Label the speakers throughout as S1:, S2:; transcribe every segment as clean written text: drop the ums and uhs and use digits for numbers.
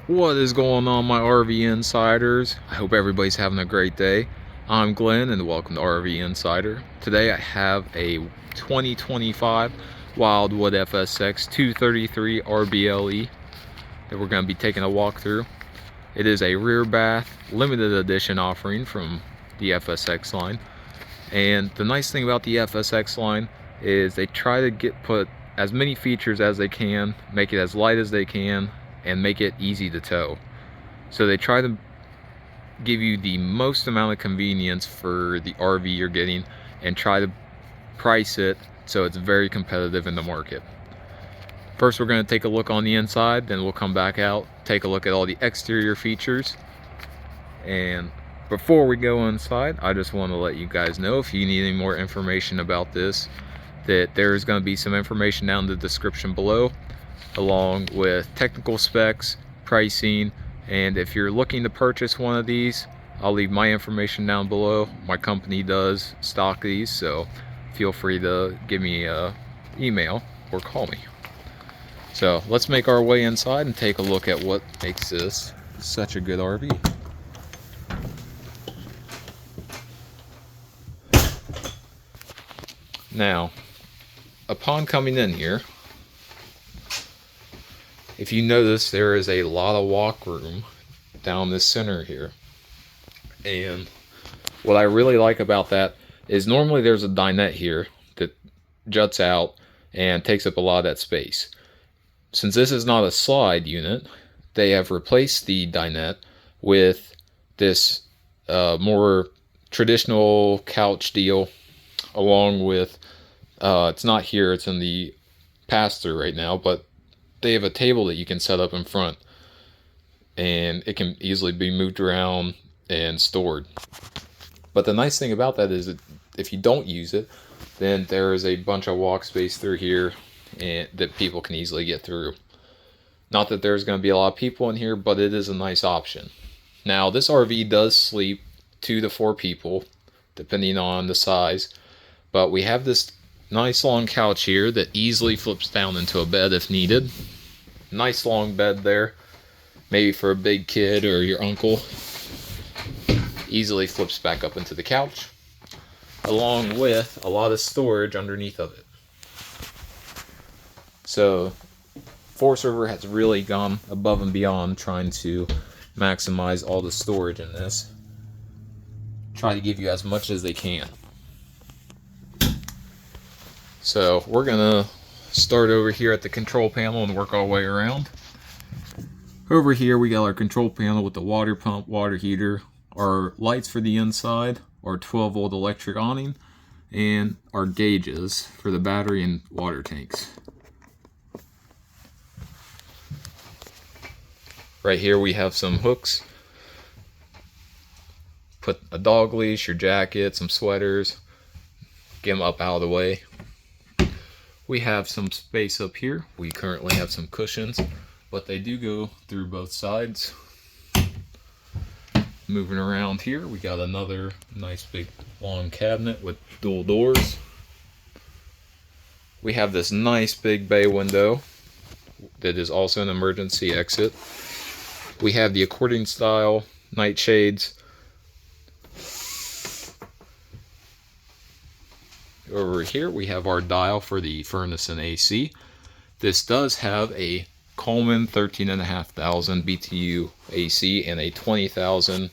S1: What is going on, my RV insiders? I hope everybody's having a great day. I'm Glenn and welcome to RV Insider. Today I have a 2025 Wildwood FSX 233RBLE that we're going to be taking a walk through. It is a rear bath limited edition offering from the FSX line. And the nice thing about the FSX line is they try to put as many features as they can, make it as light as they can, and make it easy to tow. So they try to give you the most amount of convenience for the RV you're getting and try to price it so it's very competitive in the market. First we're going to take a look on the inside, then we'll come back out, take a look at all the exterior features. And before we go inside, I just want to let you guys know, if you need any more information about this, that there's going to be some information down in the description below, along with technical specs, pricing, and if you're looking to purchase one of these, I'll leave my information down below. My company does stock these, so feel free to give me an email or call me. So let's make our way inside and take a look at what makes this such a good RV. Now, upon coming in here, if you notice, there is a lot of walk room down this center here. And what I really like about that is normally there's a dinette here that juts out and takes up a lot of that space. Since this is not a slide unit, they have replaced the dinette with this more traditional couch deal, along with, it's not here, it's in the pass-through right now, but they have a table that you can set up in front, and it can easily be moved around and stored. But the nice thing about that is that if you don't use it, then there is a bunch of walk space through here and that people can easily get through. Not that there's going to be a lot of people in here, but it is a nice option. Now, this RV does sleep 2 to 4 people, depending on the size, but we have this nice long couch here that easily flips down into a bed if needed. Nice long bed there, maybe for a big kid or your uncle. Easily flips back up into the couch, along with a lot of storage underneath of it. So Forest River has really gone above and beyond trying to maximize all the storage in this. Try to give you as much as they can. So we're gonna start over here at the control panel and work our way around. Over here we got our control panel with the water pump, water heater, our lights for the inside, our 12-volt electric awning, and our gauges for the battery and water tanks. Right here we have some hooks. Put a dog leash, your jacket, some sweaters, get them up out of the way. We have some space up here. We currently have some cushions, but they do go through both sides. Moving around here, we got another nice big long cabinet with dual doors. We have this nice big bay window that is also an emergency exit. We have the accordion style night shades. Over here we have our dial for the furnace and AC. This does have a Coleman 13,500 BTU AC and a 20,000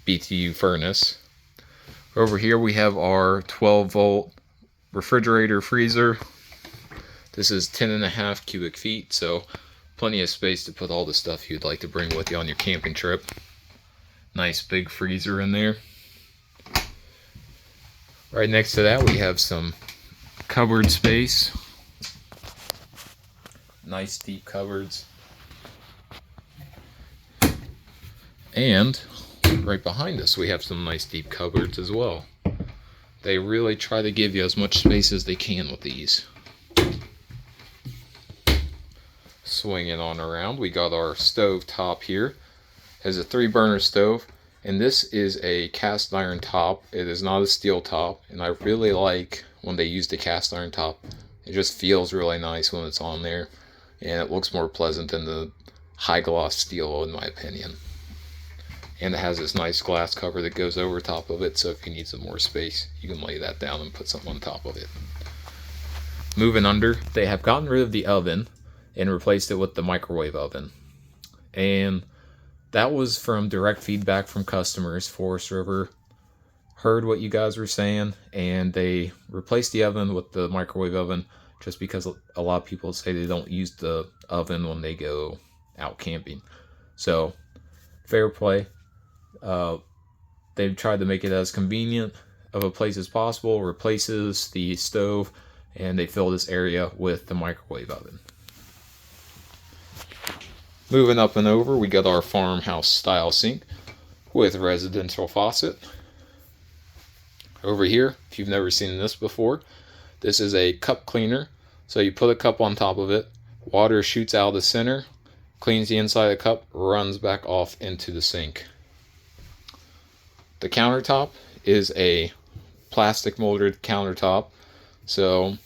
S1: BTU furnace. Over here we have our 12-volt refrigerator freezer. This is 10.5 cubic feet, so plenty of space to put all the stuff you'd like to bring with you on your camping trip. Nice big freezer in there. Right next to that we have some cupboard space. Nice deep cupboards. And right behind us we have some nice deep cupboards as well. They really try to give you as much space as they can with these. Swinging on around, we got our stove top here. It has a 3-burner stove. And this is a cast iron top. It is not a steel top, and I really like when they use the cast iron top. It just feels really nice when it's on there, and it looks more pleasant than the high gloss steel in my opinion. And it has this nice glass cover that goes over top of it, so if you need some more space, you can lay that down and put something on top of it. Moving under, they have gotten rid of the oven and replaced it with the microwave oven. And that was from direct feedback from customers. Forest River heard what you guys were saying, and they replaced the oven with the microwave oven just because a lot of people say they don't use the oven when they go out camping. So, fair play. They've tried to make it as convenient of a place as possible, replaces the stove, and they fill this area with the microwave oven. Moving up and over, we got our farmhouse style sink with residential faucet. Over here, if you've never seen this before, this is a cup cleaner. So you put a cup on top of it, water shoots out of the center, cleans the inside of the cup, runs back off into the sink. The countertop is a plastic molded countertop, so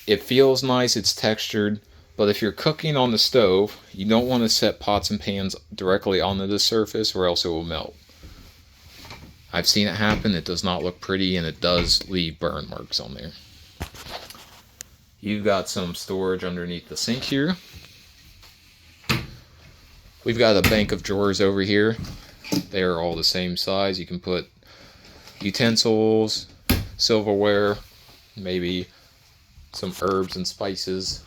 S1: it feels nice, it's textured, but if you're cooking on the stove, you don't want to set pots and pans directly onto the surface or else it will melt. I've seen it happen, it does not look pretty, and it does leave burn marks on there. You've got some storage underneath the sink here. We've got a bank of drawers over here. They are all the same size. You can put utensils, silverware, maybe some herbs and spices.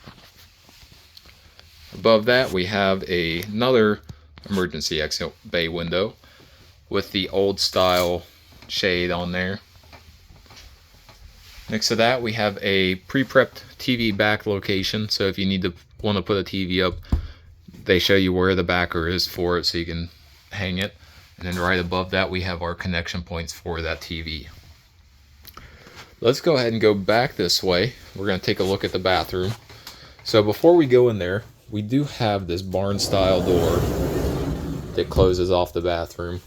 S1: Above that we have another emergency exit bay window with the old style shade on there. Next to that we have a pre-prepped TV back location, so if you want to put a TV up, they show you where the backer is for it so you can hang it. And then right above that we have our connection points for that TV. Let's go ahead and go back this way. We're going to take a look at the bathroom. So before we go in there, we do have this barn style door that closes off the bathroom.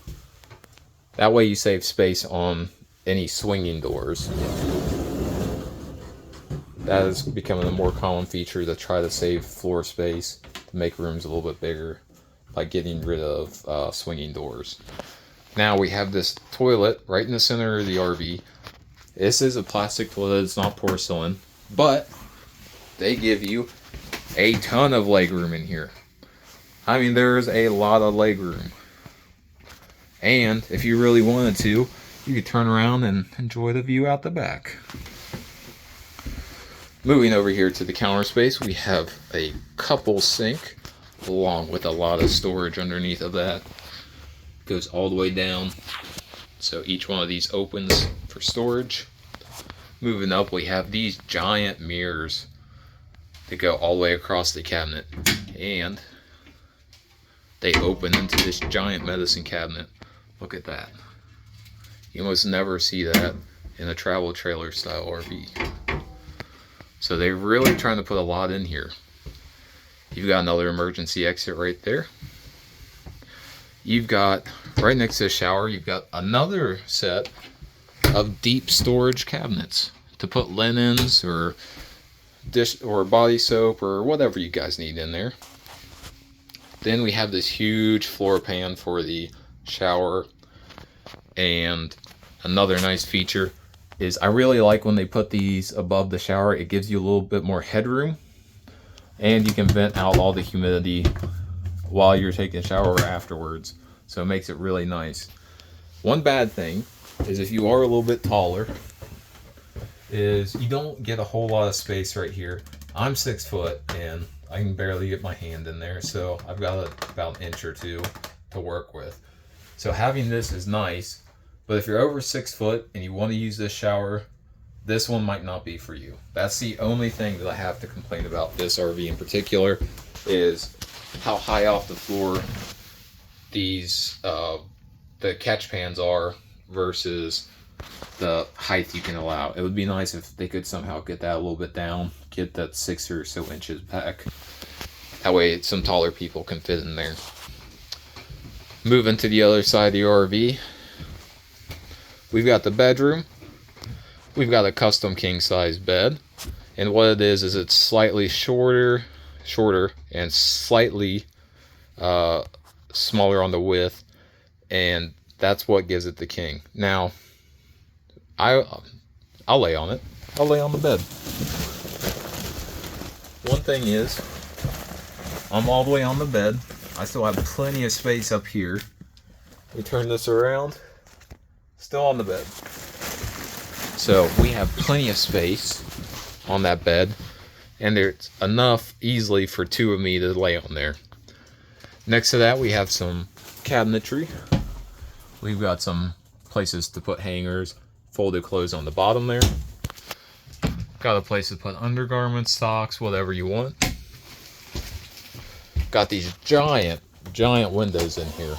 S1: That way you save space on any swinging doors. That is becoming a more common feature to try to save floor space, to make rooms a little bit bigger by getting rid of swinging doors. Now we have this toilet right in the center of the RV. This is a plastic toilet, it's not porcelain, but they give you a ton of legroom in here. I mean, there's a lot of legroom. And if you really wanted to, you could turn around and enjoy the view out the back. Moving over here to the counter space, we have a couple sink along with a lot of storage underneath of that. Goes all the way down, so each one of these opens for storage. Moving up, we have these giant mirrors that go all the way across the cabinet, and they open into this giant medicine cabinet. Look at that. You almost never see that in a travel trailer style RV. So they're really trying to put a lot in here. You've got another emergency exit right there. You've got, right next to the shower, you've got another set of deep storage cabinets to put linens or dish or body soap or whatever you guys need in there. Then we have this huge floor pan for the shower. And another nice feature is I really like when they put these above the shower. It gives you a little bit more headroom, and you can vent out all the humidity while you're taking a shower or afterwards. So it makes it really nice. One bad thing is if you are a little bit taller, is you don't get a whole lot of space right here. I'm 6 foot and I can barely get my hand in there, so I've got about an inch or two to work with. So having this is nice, but if you're over 6 foot and you want to use this shower, this one might not be for you. That's the only thing that I have to complain about this RV in particular, is how high off the floor these the catch pans are versus the height you can allow. It would be nice if they could somehow get that a little bit down, get that 6 or so inches back. That way some taller people can fit in there. Moving to the other side of the RV, we've got the bedroom. We've got a custom king size bed, and what it is it's slightly shorter and slightly smaller on the width, and that's what gives it the king. Now, I'll lay on it. I'll lay on the bed. One thing is, I'm all the way on the bed. I still have plenty of space up here. We turn this around, still on the bed. So we have plenty of space on that bed, and there's enough easily for two of me to lay on there. Next to that, we have some cabinetry. We've got some places to put hangers, folded clothes on the bottom there. Got a place to put undergarments, socks, whatever you want. Got these giant windows in here.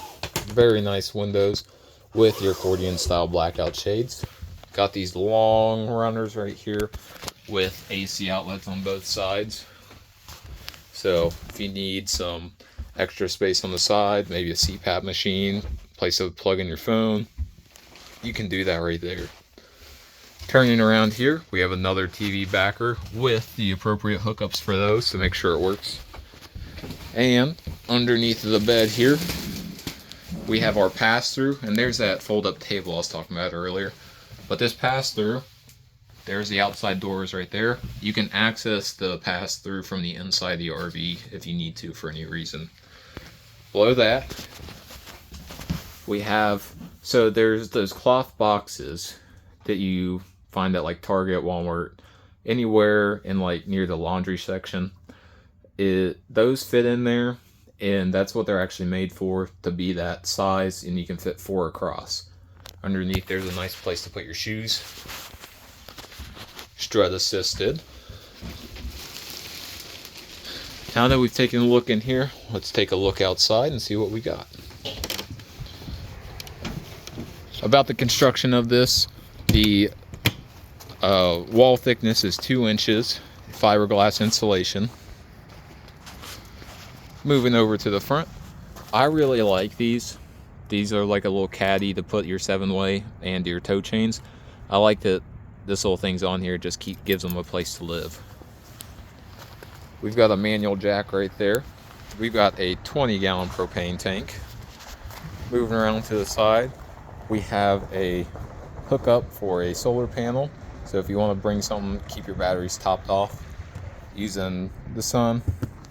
S1: Very nice windows with your accordion style blackout shades. Got these long runners right here with AC outlets on both sides. So if you need some extra space on the side, maybe a CPAP machine, place to plug in your phone, you can do that right there. Turning around here, we have another TV backer with the appropriate hookups for those to make sure it works. And underneath the bed here, we have our pass-through, and there's that fold-up table I was talking about earlier. But this pass-through, there's the outside doors right there. You can access the pass-through from the inside of the RV if you need to for any reason. Below that, we have, so there's those cloth boxes that you find at like Target, Walmart, anywhere in like near the laundry section. Those fit in there, and that's what they're actually made for, to be that size, and you can fit 4 across. Underneath there's a nice place to put your shoes. Strut assisted. Now that we've taken a look in here, let's take a look outside and see what we got. About the construction of this, the wall thickness is 2 inches, fiberglass insulation. Moving over to the front, I really like these. These are like a little caddy to put your 7-way and your tow chains. I like that this little thing's on here, just gives them a place to live. We've got a manual jack right there. We've got a 20-gallon propane tank. Moving around to the side, we have a hookup for a solar panel. So if you want to bring something, keep your batteries topped off using the sun,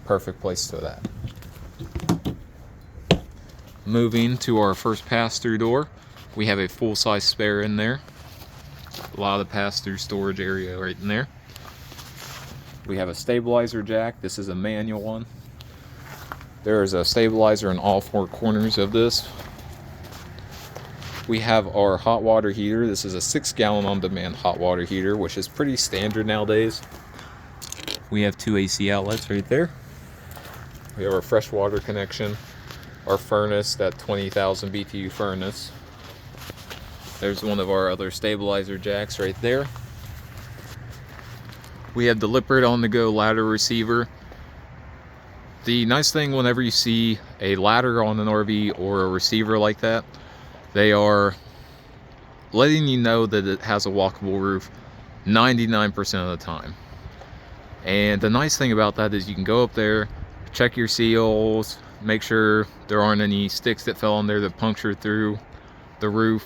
S1: perfect place for that. Moving to our first pass-through door, we have a full-size spare in there. A lot of the pass-through storage area right in there. We have a stabilizer jack. This is a manual one. There is a stabilizer in all 4 corners of this. We have our hot water heater. This is a 6-gallon on-demand hot water heater, which is pretty standard nowadays. We have 2 AC outlets right there. We have our fresh water connection, our furnace, that 20,000 BTU furnace. There's one of our other stabilizer jacks right there. We have the Lippert on-the-go ladder receiver. The nice thing whenever you see a ladder on an RV or a receiver like that, they are letting you know that it has a walkable roof 99% of the time. And the nice thing about that is you can go up there, check your seals, make sure there aren't any sticks that fell on there that punctured through the roof,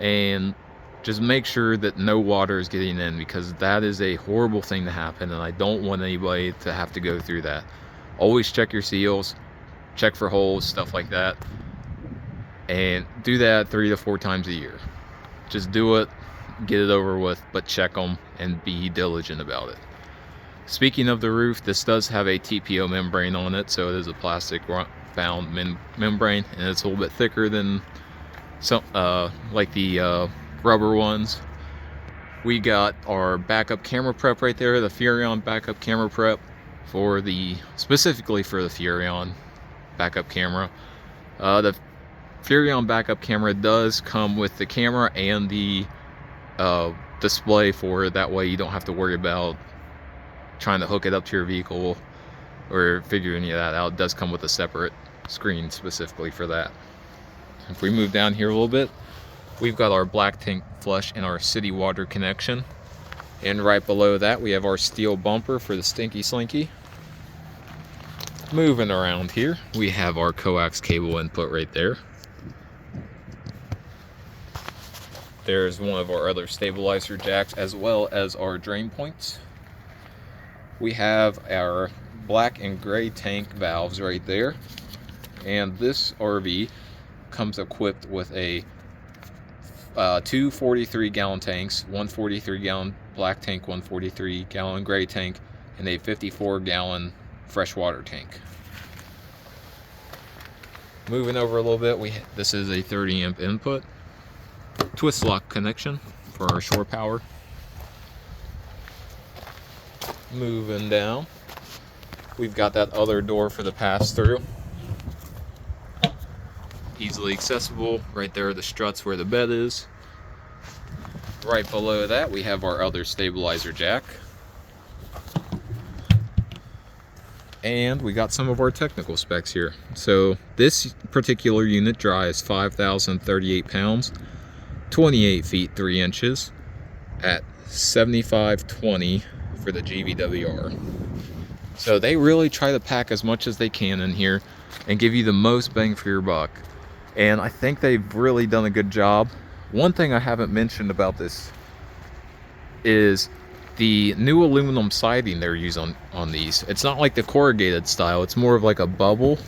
S1: and just make sure that no water is getting in, because that is a horrible thing to happen, and I don't want anybody to have to go through that. Always check your seals, check for holes, stuff like that, and do that 3 to 4 times a year. Just do it, get it over with, but check them and be diligent about it. Speaking of the roof, this does have a TPO membrane on it, so it is a plastic bound membrane, and it's a little bit thicker than some like the rubber ones. We got our backup camera prep right there, the Furrion backup camera prep for specifically for the Furrion backup camera. The Furrion backup camera does come with the camera and the display for it. That way you don't have to worry about trying to hook it up to your vehicle or figure any of that out. It does come with a separate screen specifically for that. If we move down here a little bit, we've got our black tank flush and our city water connection, and right below that we have our steel bumper for the Stinky Slinky. Moving around here, we have our coax cable input right there. There's one of our other stabilizer jacks as well as our drain points. We have our black and gray tank valves right there. And this RV comes equipped with a two 43-gallon tanks, one 43-gallon black tank, one 43-gallon gray tank, and a 54-gallon freshwater tank. Moving over a little bit, this is a 30 amp input, twist lock connection for our shore power. Moving down, we've got that other door for the pass through. Easily accessible. Right there are the struts where the bed is. Right below that we have our other stabilizer jack. And we got some of our technical specs here. So this particular unit dry is 5,038 pounds, 28 feet 3 inches at 7520 for the GVWR. So they really try to pack as much as they can in here and give you the most bang for your buck. And I think they've really done a good job. One thing I haven't mentioned about this is the new aluminum siding they're using on these. It's not like the corrugated style, it's more of like a bubble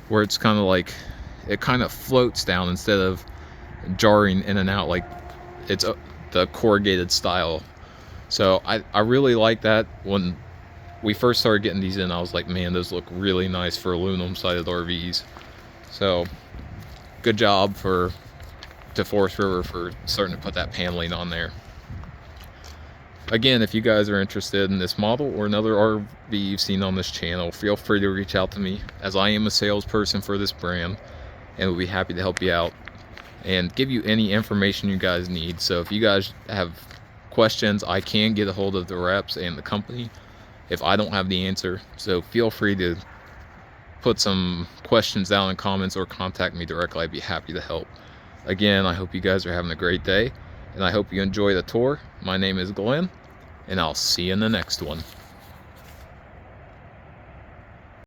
S1: where it's kind of like, it kind of floats down instead of jarring in and out like it's the corrugated style. So I really like that. When we first started getting these in, I was like, man, those look really nice for aluminum sided RVs. So good job to Forest River for starting to put that paneling on there. Again, if you guys are interested in this model or another RV you've seen on this channel, feel free to reach out to me, as I am a salesperson for this brand and we'll be happy to help you out and give you any information you guys need. So if you guys have questions, I can get a hold of the reps and the company if I don't have the answer. So feel free to put some questions down in comments or contact me directly. I'd be happy to help. Again, I hope you guys are having a great day and I hope you enjoy the tour. My name is Glenn and I'll see you in the next one.